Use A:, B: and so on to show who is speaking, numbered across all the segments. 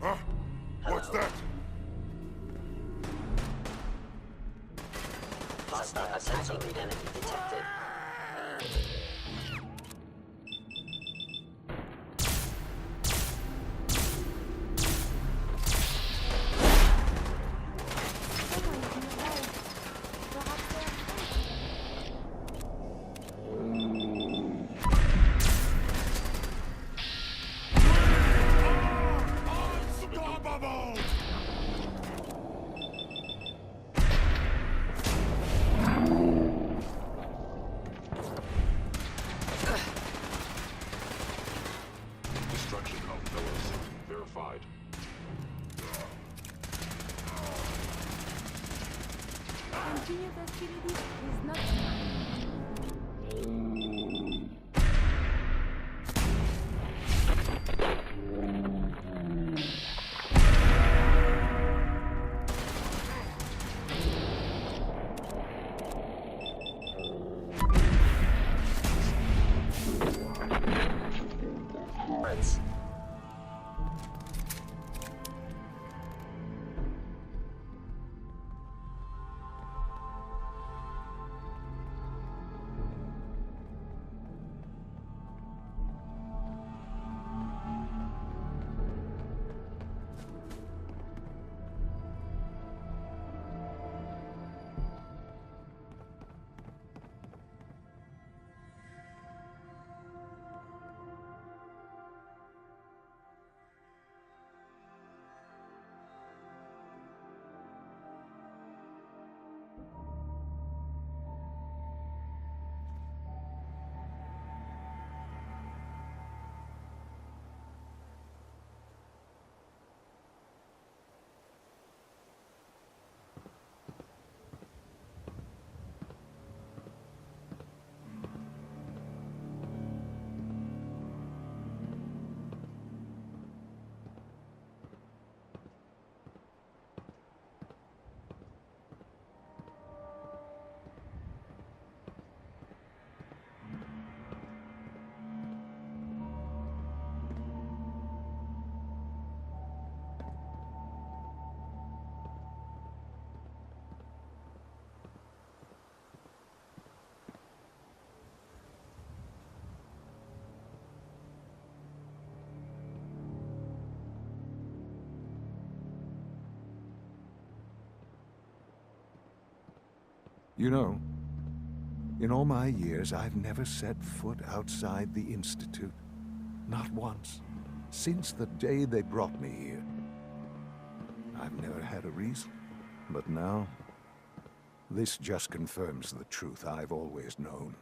A: Huh? What's that?
B: Hostile attacking enemy detected.
C: Destruction of pillars. Verified.
D: Continuous hostility is not
B: Friends.
E: You know, in all my years, I've never set foot outside the Institute. Not once. Since the day they brought me here. I've never had a reason. But now, this just confirms the truth I've always known.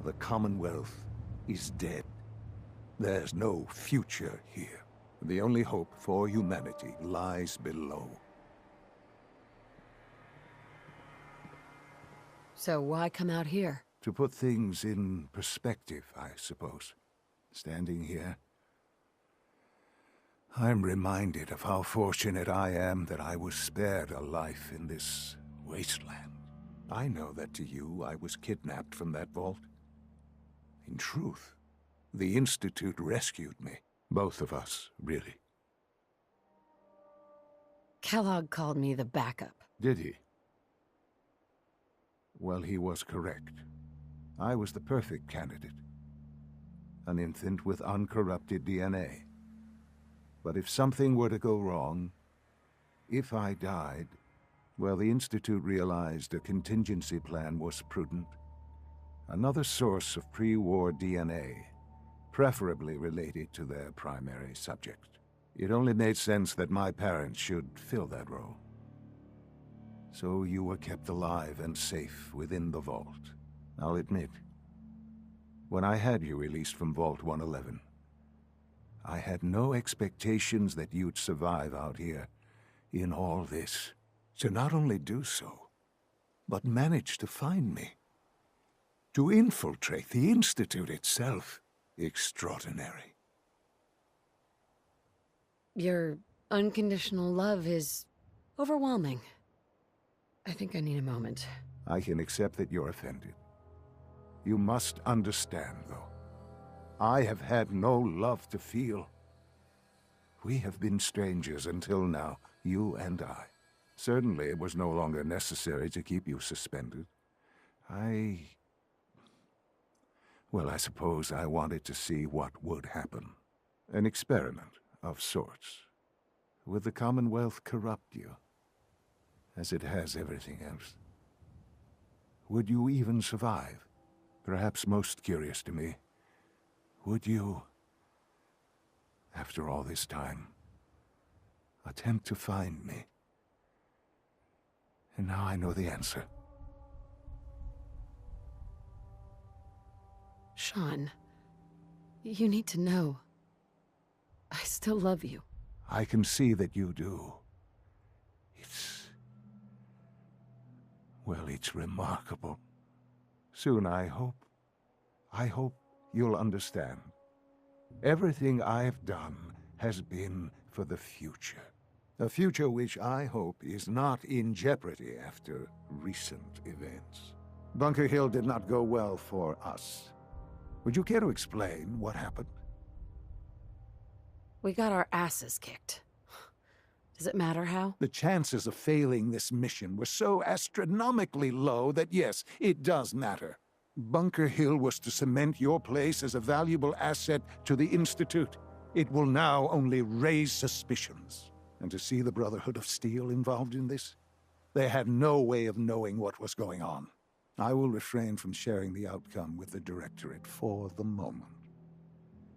E: The Commonwealth is dead. There's no future here. The only hope for humanity lies below.
F: So why come out here?
E: To put things in perspective, I suppose. Standing here, I'm reminded of how fortunate I am that I was spared a life in this wasteland. I know that to you, I was kidnapped from that vault. In truth, the Institute rescued me. Both of us, really.
F: Kellogg called me the backup.
E: Did he? Well, he was correct. I was the perfect candidate. An infant with uncorrupted DNA. But if something were to go wrong, if I died, well, the Institute realized a contingency plan was prudent. Another source of pre-war DNA, preferably related to their primary subject. It only made sense that my parents should fill that role. So you were kept alive and safe within the vault. I'll admit, when I had you released from Vault 111, I had no expectations that you'd survive out here in all this. To not only do so, but manage to find me. To infiltrate the Institute itself. Extraordinary.
F: Your unconditional love is overwhelming. I think I need a moment.
E: I can accept that you're offended. You must understand, though. I have had no love to feel. We have been strangers until now, you and I. Certainly it was no longer necessary to keep you suspended. Well, I suppose I wanted to see what would happen. An experiment of sorts. Would the Commonwealth corrupt you, as it has everything else? Would you even survive? Perhaps most curious to me, would you, after all this time, attempt to find me? And now I know the answer.
F: Sean, you need to know. I still love you.
E: I can see that you do. Well, it's remarkable. Soon, I hope you'll understand. Everything I've done has been for the future. A future which I hope is not in jeopardy after recent events. Bunker Hill did not go well for us. Would you care to explain what happened?
F: We got our asses kicked. Does it matter how?
E: The chances of failing this mission were so astronomically low that yes, it does matter. Bunker Hill was to cement your place as a valuable asset to the Institute. It will now only raise suspicions. And to see the Brotherhood of Steel involved in this? They had no way of knowing what was going on. I will refrain from sharing the outcome with the Directorate for the moment.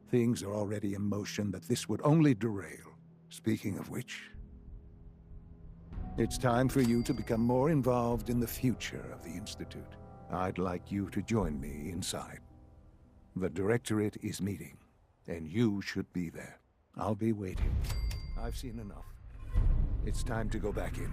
E: Things are already in motion that this would only derail. Speaking of which, it's time for you to become more involved in the future of the Institute. I'd like you to join me inside. The Directorate is meeting, and you should be there. I'll be waiting. I've seen enough. It's time to go back in.